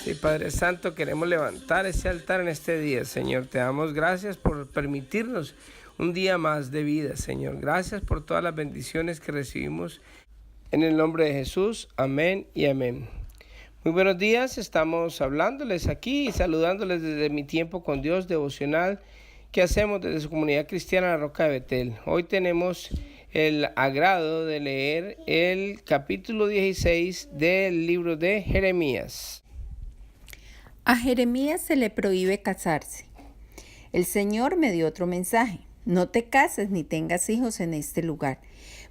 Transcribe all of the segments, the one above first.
Sí, Padre Santo, queremos levantar ese altar en este día, Señor. Te damos gracias por permitirnos un día más de vida, Señor. Gracias por todas las bendiciones que recibimos. En el nombre de Jesús, amén y amén. Muy buenos días, estamos hablándoles aquí y saludándoles desde mi tiempo con Dios devocional que hacemos desde su comunidad cristiana La Roca de Betel. Hoy tenemos el agrado de leer el capítulo 16 del libro de Jeremías. A Jeremías se le prohíbe casarse. El Señor me dio otro mensaje. No te cases ni tengas hijos en este lugar,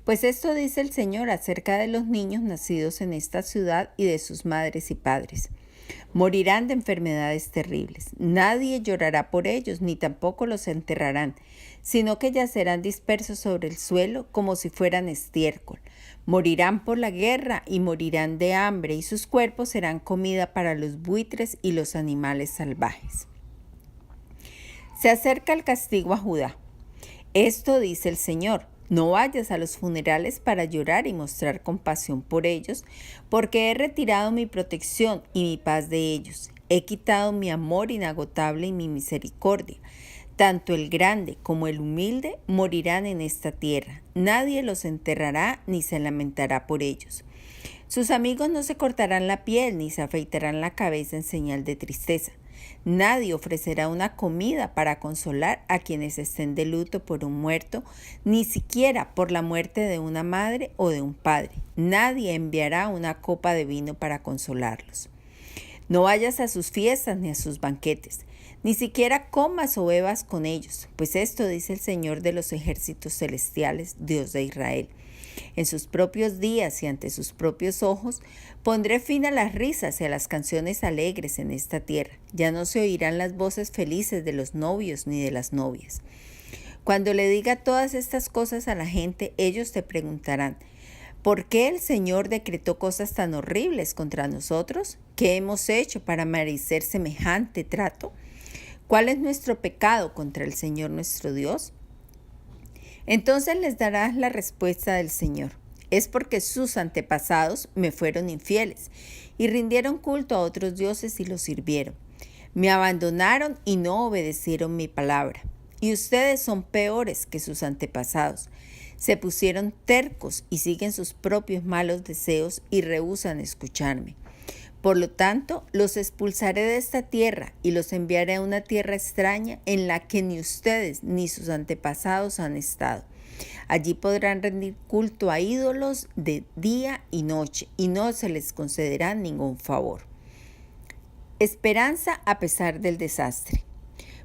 pues esto dice el Señor acerca de los niños nacidos en esta ciudad y de sus madres y padres. Morirán de enfermedades terribles. Nadie llorará por ellos, ni tampoco los enterrarán, sino que yacerán dispersos sobre el suelo como si fueran estiércol. Morirán por la guerra y morirán de hambre, y sus cuerpos serán comida para los buitres y los animales salvajes. Se acerca el castigo a Judá. Esto dice el Señor: no vayas a los funerales para llorar y mostrar compasión por ellos, porque he retirado mi protección y mi paz de ellos. He quitado mi amor inagotable y mi misericordia. Tanto el grande como el humilde morirán en esta tierra. Nadie los enterrará ni se lamentará por ellos. Sus amigos no se cortarán la piel ni se afeitarán la cabeza en señal de tristeza. Nadie ofrecerá una comida para consolar a quienes estén de luto por un muerto, ni siquiera por la muerte de una madre o de un padre. Nadie enviará una copa de vino para consolarlos. No vayas a sus fiestas ni a sus banquetes, ni siquiera comas o bebas con ellos, pues esto dice el Señor de los ejércitos celestiales, Dios de Israel. En sus propios días y ante sus propios ojos, pondré fin a las risas y a las canciones alegres en esta tierra. Ya no se oirán las voces felices de los novios ni de las novias. Cuando le diga todas estas cosas a la gente, ellos te preguntarán: ¿por qué el Señor decretó cosas tan horribles contra nosotros? ¿Qué hemos hecho para merecer semejante trato? ¿Cuál es nuestro pecado contra el Señor nuestro Dios? Entonces les darás la respuesta del Señor: es porque sus antepasados me fueron infieles y rindieron culto a otros dioses y los sirvieron. Me abandonaron y no obedecieron mi palabra. Y ustedes son peores que sus antepasados. Se pusieron tercos y siguen sus propios malos deseos y rehúsan escucharme. Por lo tanto, los expulsaré de esta tierra y los enviaré a una tierra extraña en la que ni ustedes ni sus antepasados han estado. Allí podrán rendir culto a ídolos de día y noche y no se les concederá ningún favor. Esperanza a pesar del desastre.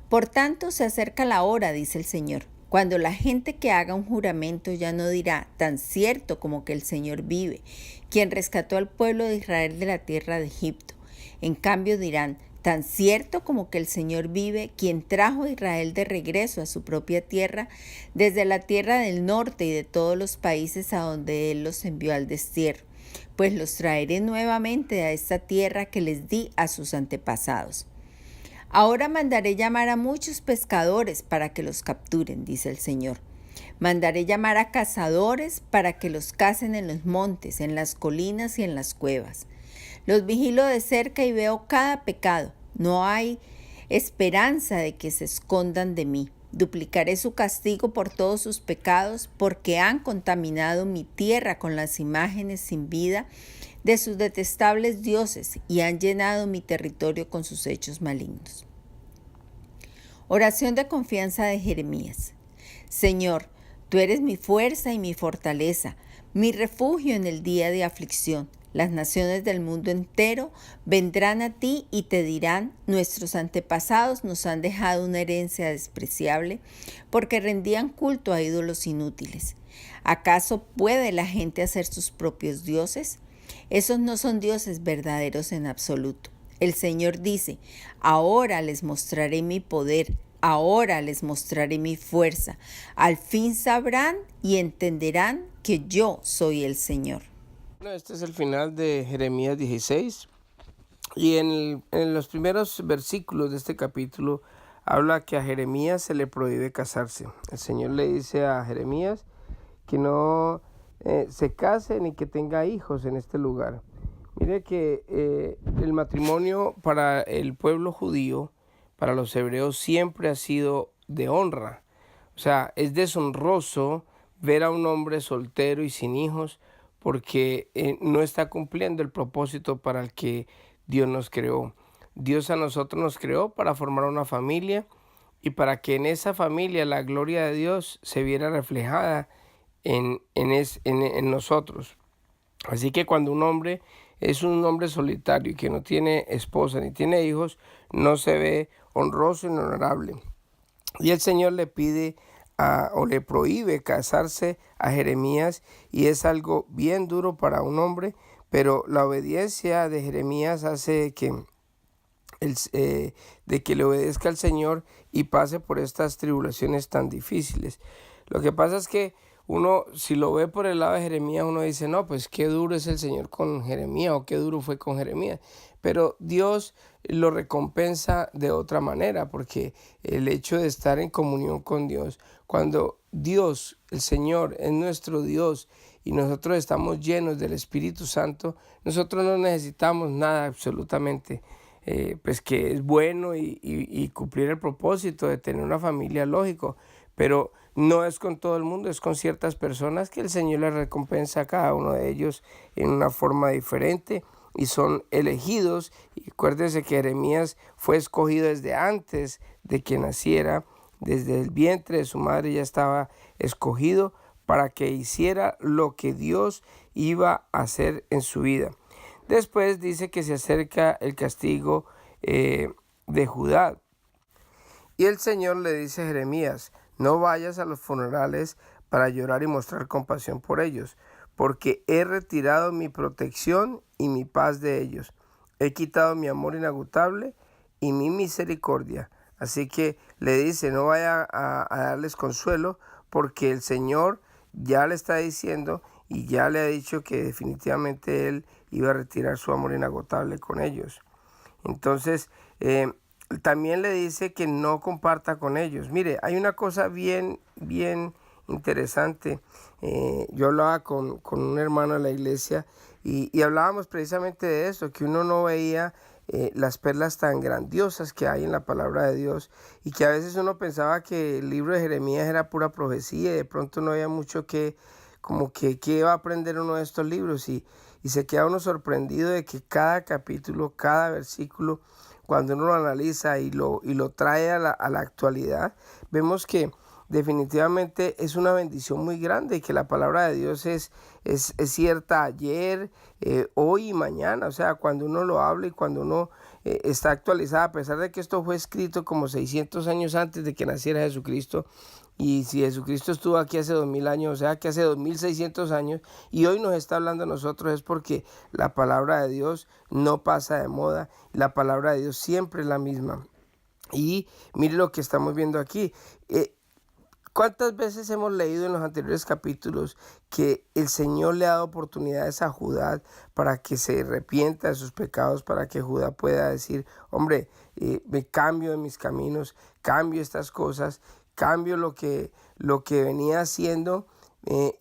Por tanto, se acerca la hora, dice el Señor, cuando la gente que haga un juramento ya no dirá: tan cierto como que el Señor vive, quien rescató al pueblo de Israel de la tierra de Egipto. En cambio dirán: tan cierto como que el Señor vive, quien trajo a Israel de regreso a su propia tierra, desde la tierra del norte y de todos los países a donde Él los envió al destierro. Pues los traeré nuevamente a esta tierra que les di a sus antepasados. Ahora mandaré llamar a muchos pescadores para que los capturen, dice el Señor. Mandaré llamar a cazadores para que los cacen en los montes, en las colinas y en las cuevas. Los vigilo de cerca y veo cada pecado. No hay esperanza de que se escondan de mí. Duplicaré su castigo por todos sus pecados, porque han contaminado mi tierra con las imágenes sin vida de sus detestables dioses y han llenado mi territorio con sus hechos malignos. Oración de confianza de Jeremías. Señor, tú eres mi fuerza y mi fortaleza, mi refugio en el día de aflicción. Las naciones del mundo entero vendrán a ti y te dirán: nuestros antepasados nos han dejado una herencia despreciable porque rendían culto a ídolos inútiles. ¿Acaso puede la gente hacer sus propios dioses? Esos no son dioses verdaderos en absoluto. El Señor dice: ahora les mostraré mi poder, ahora les mostraré mi fuerza. Al fin sabrán y entenderán que yo soy el Señor. Bueno, este es el final de Jeremías 16 y en los primeros versículos de este capítulo habla que a Jeremías se le prohíbe casarse. El Señor le dice a Jeremías que no se case ni que tenga hijos en este lugar. Mire que el matrimonio para el pueblo judío, para los hebreos, siempre ha sido de honra. O sea, es deshonroso ver a un hombre soltero y sin hijos porque no está cumpliendo el propósito para el que Dios nos creó. Dios a nosotros nos creó para formar una familia y para que en esa familia la gloria de Dios se viera reflejada en nosotros. Así que cuando un hombre es un hombre solitario y que no tiene esposa ni tiene hijos, no se ve honroso y honorable. Y el Señor le pide o le prohíbe casarse a Jeremías, y es algo bien duro para un hombre, pero la obediencia de Jeremías hace de que le obedezca al Señor y pase por estas tribulaciones tan difíciles. Lo que pasa es que uno, si lo ve por el lado de Jeremías, uno dice, no, pues qué duro es el Señor con Jeremías, o qué duro fue con Jeremías. Pero Dios lo recompensa de otra manera, porque el hecho de estar en comunión con Dios, cuando Dios, el Señor, es nuestro Dios y nosotros estamos llenos del Espíritu Santo, nosotros no necesitamos nada absolutamente. Pues que es bueno y cumplir el propósito de tener una familia, lógico, pero no es con todo el mundo, es con ciertas personas que el Señor les recompensa a cada uno de ellos en una forma diferente y son elegidos. Y acuérdense que Jeremías fue escogido desde antes de que naciera, desde el vientre de su madre ya estaba escogido para que hiciera lo que Dios iba a hacer en su vida. Después dice que se acerca el castigo de Judá. Y el Señor le dice a Jeremías, no vayas a los funerales para llorar y mostrar compasión por ellos, porque he retirado mi protección y mi paz de ellos. He quitado mi amor inagotable y mi misericordia. Así que le dice, no vaya a darles consuelo, porque el Señor ya le está diciendo y ya le ha dicho que definitivamente Él iba a retirar su amor inagotable con ellos. Entonces, también le dice que no comparta con ellos. Mire, hay una cosa bien interesante. Yo hablaba con un hermano de la iglesia y hablábamos precisamente de esto, que uno no veía las perlas tan grandiosas que hay en la palabra de Dios, y que a veces uno pensaba que el libro de Jeremías era pura profecía y de pronto no había mucho que va a aprender uno de estos libros, y se queda uno sorprendido de que cada capítulo, cada versículo, cuando uno lo analiza y lo trae a la actualidad, vemos que definitivamente es una bendición muy grande, y que la palabra de Dios es cierta ayer, hoy y mañana. O sea, cuando uno lo habla y cuando uno está actualizada, a pesar de que esto fue escrito como 600 años antes de que naciera Jesucristo, y si Jesucristo estuvo aquí hace 2000 años, o sea que hace 2600 años, y hoy nos está hablando a nosotros, es porque la palabra de Dios no pasa de moda, la palabra de Dios siempre es la misma. Y mire lo que estamos viendo aquí. ¿Cuántas veces hemos leído en los anteriores capítulos que el Señor le ha dado oportunidades a Judá para que se arrepienta de sus pecados, para que Judá pueda decir, hombre, me cambio de mis caminos, cambio estas cosas, cambio lo que venía haciendo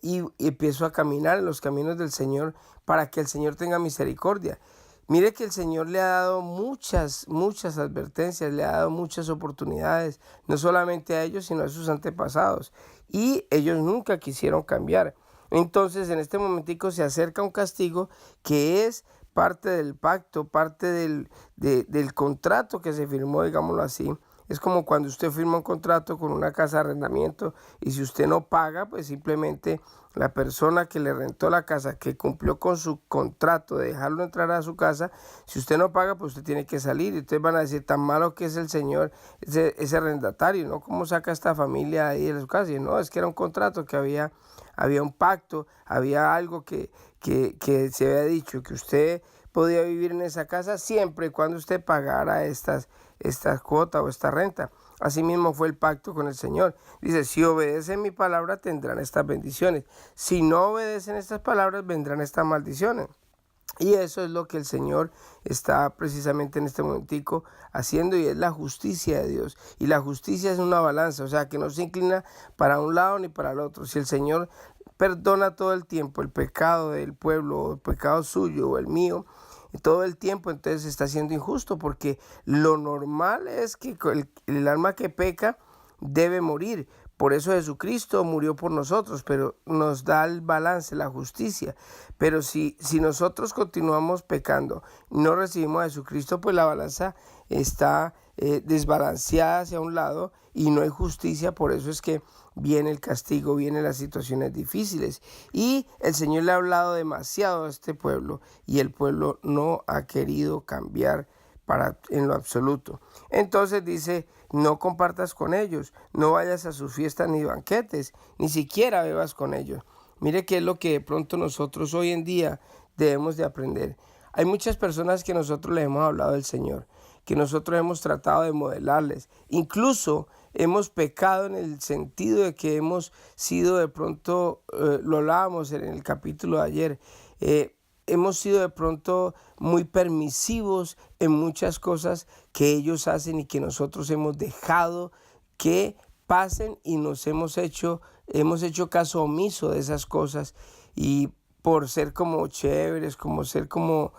y empiezo a caminar en los caminos del Señor para que el Señor tenga misericordia? Mire que el Señor le ha dado muchas advertencias, le ha dado muchas oportunidades, no solamente a ellos, sino a sus antepasados. Y ellos nunca quisieron cambiar. Entonces, en este momentico se acerca un castigo que es parte del pacto, parte del contrato que se firmó, digámoslo así. Es como cuando usted firma un contrato con una casa de arrendamiento, y si usted no paga, pues simplemente la persona que le rentó la casa, que cumplió con su contrato de dejarlo entrar a su casa, si usted no paga, pues usted tiene que salir. Y ustedes van a decir, tan malo que es el señor, ese arrendatario, ¿no? ¿Cómo saca esta familia ahí de su casa? Y no, es que era un contrato, que había un pacto, había algo que se había dicho, que usted podía vivir en esa casa siempre y cuando usted pagara esta cuota o esta renta. Asimismo fue el pacto con el Señor. Dice, si obedecen mi palabra tendrán estas bendiciones. Si no obedecen estas palabras vendrán estas maldiciones. Y eso es lo que el Señor está precisamente en este momentico haciendo, y es la justicia de Dios. Y la justicia es una balanza, o sea, que no se inclina para un lado ni para el otro. Si el Señor perdona todo el tiempo el pecado del pueblo, o el pecado suyo o el mío, todo el tiempo, entonces está siendo injusto, porque lo normal es que el alma que peca debe morir. Por eso Jesucristo murió por nosotros, pero nos da el balance, la justicia. Pero si nosotros continuamos pecando, no recibimos a Jesucristo, pues la balanza está desbalanceada hacia un lado y no hay justicia. Por eso es que viene el castigo, vienen las situaciones difíciles. Y el Señor le ha hablado demasiado a este pueblo y el pueblo no ha querido cambiar en lo absoluto. Entonces dice, no compartas con ellos, no vayas a sus fiestas ni banquetes, ni siquiera bebas con ellos. Mire qué es lo que de pronto nosotros hoy en día debemos de aprender. Hay muchas personas que nosotros les hemos hablado del Señor, que nosotros hemos tratado de modelarles. Incluso hemos pecado en el sentido de que hemos sido de pronto, lo hablábamos en el capítulo de ayer, hemos sido de pronto muy permisivos en muchas cosas que ellos hacen y que nosotros hemos dejado que pasen y hemos hecho caso omiso de esas cosas, y por ser como chéveres, como ser como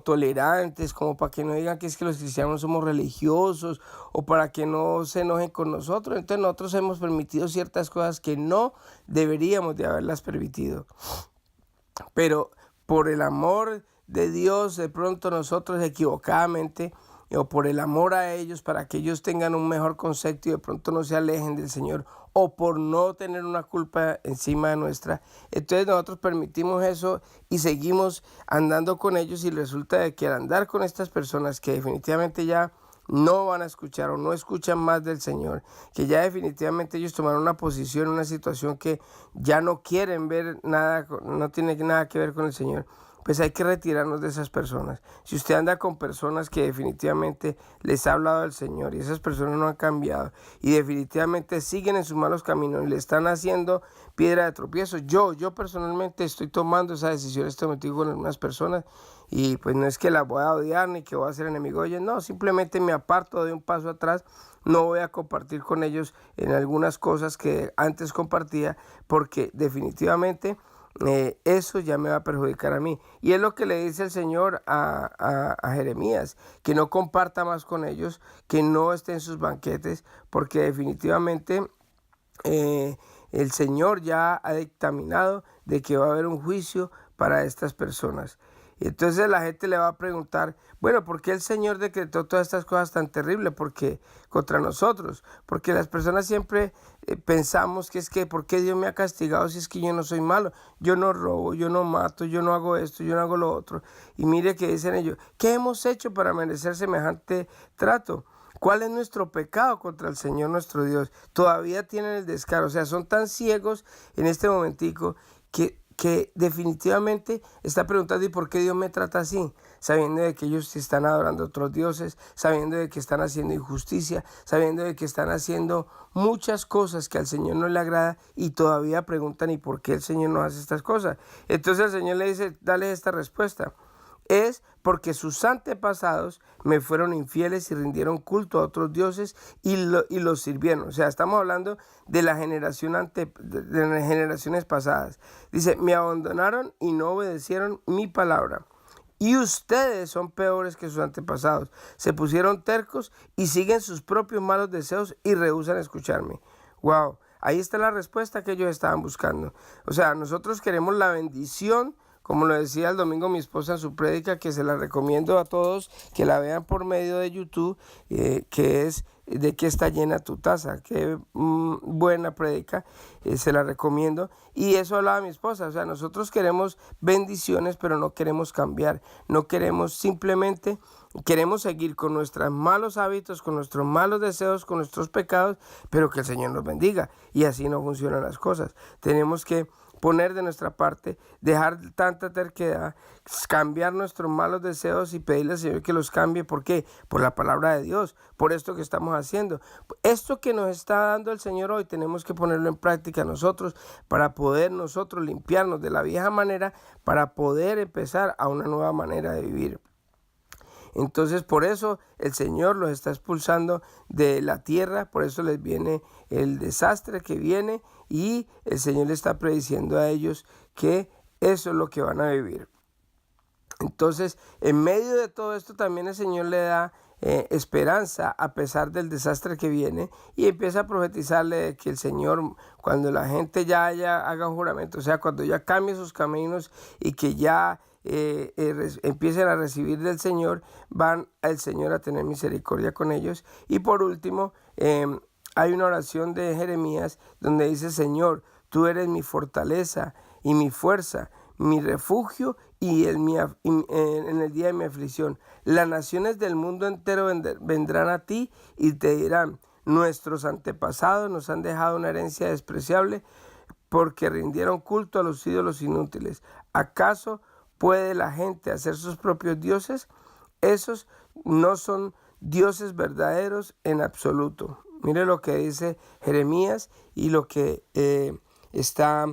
tolerantes, como para que no digan que es que los cristianos somos religiosos o para que no se enojen con nosotros. Entonces nosotros hemos permitido ciertas cosas que no deberíamos de haberlas permitido. Pero por el amor de Dios, de pronto nosotros equivocadamente, o por el amor a ellos, para que ellos tengan un mejor concepto y de pronto no se alejen del Señor, o por no tener una culpa encima de nuestra, entonces nosotros permitimos eso y seguimos andando con ellos, y resulta de que al andar con estas personas que definitivamente ya no van a escuchar o no escuchan más del Señor, que ya definitivamente ellos tomaron una posición, una situación que ya no quieren ver nada, no tiene nada que ver con el Señor, pues hay que retirarnos de esas personas. Si usted anda con personas que definitivamente les ha hablado del Señor y esas personas no han cambiado y definitivamente siguen en sus malos caminos y le están haciendo piedra de tropiezo, yo personalmente estoy tomando esa decisión este momento con algunas personas, y pues no es que las voy a odiar ni que voy a ser enemigo de ellos, no, simplemente me aparto, doy un paso atrás, no voy a compartir con ellos en algunas cosas que antes compartía, porque definitivamente eso ya me va a perjudicar a mí. Y es lo que le dice el Señor a Jeremías, que no comparta más con ellos, que no esté en sus banquetes, porque definitivamente el Señor ya ha dictaminado de que va a haber un juicio para estas personas. Y entonces la gente le va a preguntar, bueno, ¿por qué el Señor decretó todas estas cosas tan terribles? Porque contra nosotros, porque las personas siempre pensamos que es que, ¿por qué Dios me ha castigado si es que yo no soy malo? Yo no robo, yo no mato, yo no hago esto, yo no hago lo otro. Y mire que dicen ellos, ¿qué hemos hecho para merecer semejante trato? ¿Cuál es nuestro pecado contra el Señor nuestro Dios? Todavía tienen el descaro, o sea, son tan ciegos en este momentico que definitivamente está preguntando, ¿y por qué Dios me trata así? Sabiendo de que ellos están adorando a otros dioses, sabiendo de que están haciendo injusticia, sabiendo de que están haciendo muchas cosas que al Señor no le agrada, y todavía preguntan, ¿y por qué el Señor no hace estas cosas? Entonces el Señor le dice, dale esta respuesta. Es porque sus antepasados me fueron infieles y rindieron culto a otros dioses y los sirvieron. O sea, estamos hablando de la generación de las generaciones pasadas. Dice, me abandonaron y no obedecieron mi palabra. Y ustedes son peores que sus antepasados. Se pusieron tercos y siguen sus propios malos deseos y rehúsan escucharme. Wow, ahí está la respuesta que ellos estaban buscando. O sea, nosotros queremos la bendición, como lo decía el domingo mi esposa en su prédica, que se la recomiendo a todos que la vean por medio de YouTube, que es ¿de qué está llena tu taza? Qué buena prédica, se la recomiendo. Y eso hablaba mi esposa, o sea, nosotros queremos bendiciones, pero no queremos cambiar, no queremos, simplemente queremos seguir con nuestros malos hábitos, con nuestros malos deseos, con nuestros pecados, pero que el Señor nos bendiga, y así no funcionan las cosas. Tenemos que poner de nuestra parte, dejar tanta terquedad, cambiar nuestros malos deseos y pedirle al Señor que los cambie. ¿Por qué? Por la palabra de Dios, por esto que estamos haciendo. Esto que nos está dando el Señor hoy tenemos que ponerlo en práctica nosotros para poder nosotros limpiarnos de la vieja manera, para poder empezar a una nueva manera de vivir. Entonces por eso el Señor los está expulsando de la tierra, por eso les viene el desastre que viene, y el Señor le está prediciendo a ellos que eso es lo que van a vivir. Entonces, en medio de todo esto también el Señor le da esperanza a pesar del desastre que viene, y empieza a profetizarle de que el Señor, cuando la gente ya haga un juramento, o sea, cuando ya cambie sus caminos y que ya empiecen a recibir del Señor, van al Señor a tener misericordia con ellos. Y por último, hay una oración de Jeremías donde dice: Señor, tú eres mi fortaleza y mi fuerza, mi refugio y en el día de mi aflicción. Las naciones del mundo entero vendrán a ti y te dirán: nuestros antepasados nos han dejado una herencia despreciable porque rindieron culto a los ídolos inútiles. ¿Acaso puede la gente hacer sus propios dioses? Esos no son dioses verdaderos en absoluto. Mire lo que dice Jeremías y lo que está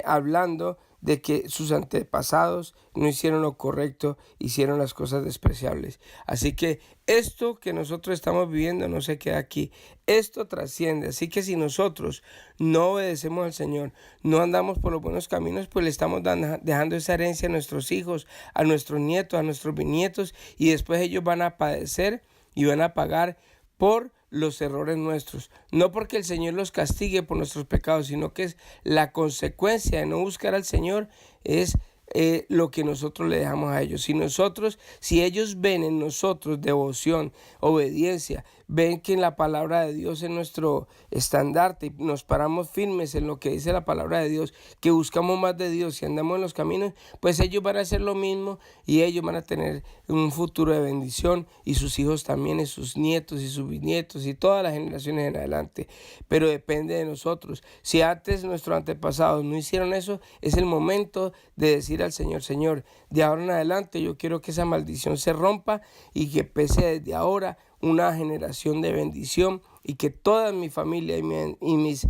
hablando de que sus antepasados no hicieron lo correcto, hicieron las cosas despreciables. Así que esto que nosotros estamos viviendo no se queda aquí, esto trasciende. Así que si nosotros no obedecemos al Señor, no andamos por los buenos caminos, pues le estamos dejando esa herencia a nuestros hijos, a nuestros nietos, a nuestros bisnietos, y después ellos van a padecer y van a pagar por los errores nuestros, no porque el Señor los castigue por nuestros pecados, sino que es la consecuencia de no buscar al Señor, es lo que nosotros le dejamos a ellos. Si ellos ven en nosotros devoción, obediencia, ven que en la palabra de Dios es nuestro estandarte y nos paramos firmes en lo que dice la palabra de Dios, que buscamos más de Dios y andamos en los caminos, pues ellos van a hacer lo mismo y ellos van a tener un futuro de bendición, y sus hijos también, y sus nietos y sus bisnietos y todas las generaciones en adelante. Pero depende de nosotros. Si antes nuestros antepasados no hicieron eso, es el momento de decir al Señor: Señor, de ahora en adelante yo quiero que esa maldición se rompa y que pese desde ahora una generación de bendición, y que toda mi familia y mis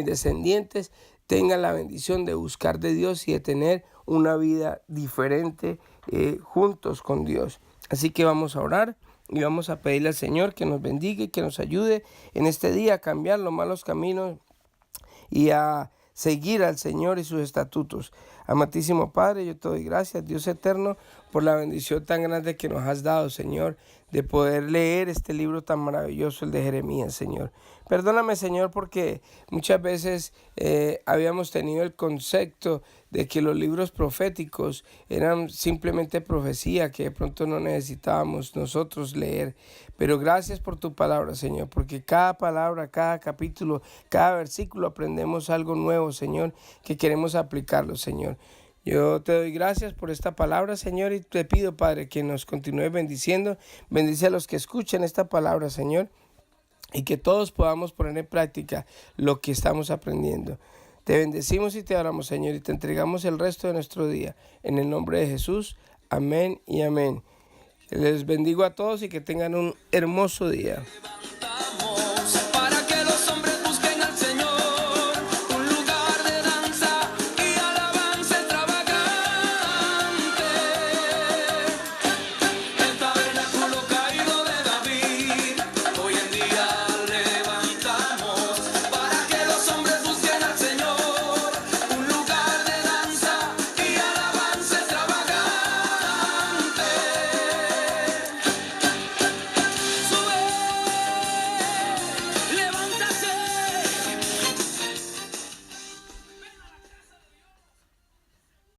descendientes tengan la bendición de buscar de Dios y de tener una vida diferente juntos con Dios. Así que vamos a orar y vamos a pedirle al Señor que nos bendiga y que nos ayude en este día a cambiar los malos caminos y a seguir al Señor y sus estatutos. Amantísimo Padre, yo te doy gracias, Dios eterno, por la bendición tan grande que nos has dado, Señor, de poder leer este libro tan maravilloso, el de Jeremías, Señor. Perdóname, Señor, porque muchas veces habíamos tenido el concepto de que los libros proféticos eran simplemente profecía, que de pronto no necesitábamos nosotros leer. Pero gracias por tu palabra, Señor, porque cada palabra, cada capítulo, cada versículo aprendemos algo nuevo, Señor, que queremos aplicarlo, Señor. Yo te doy gracias por esta palabra, Señor, y te pido, Padre, que nos continúe bendiciendo. Bendice a los que escuchan esta palabra, Señor, y que todos podamos poner en práctica lo que estamos aprendiendo. Te bendecimos y te adoramos, Señor, y te entregamos el resto de nuestro día. En el nombre de Jesús, amén y amén. Les bendigo a todos y que tengan un hermoso día.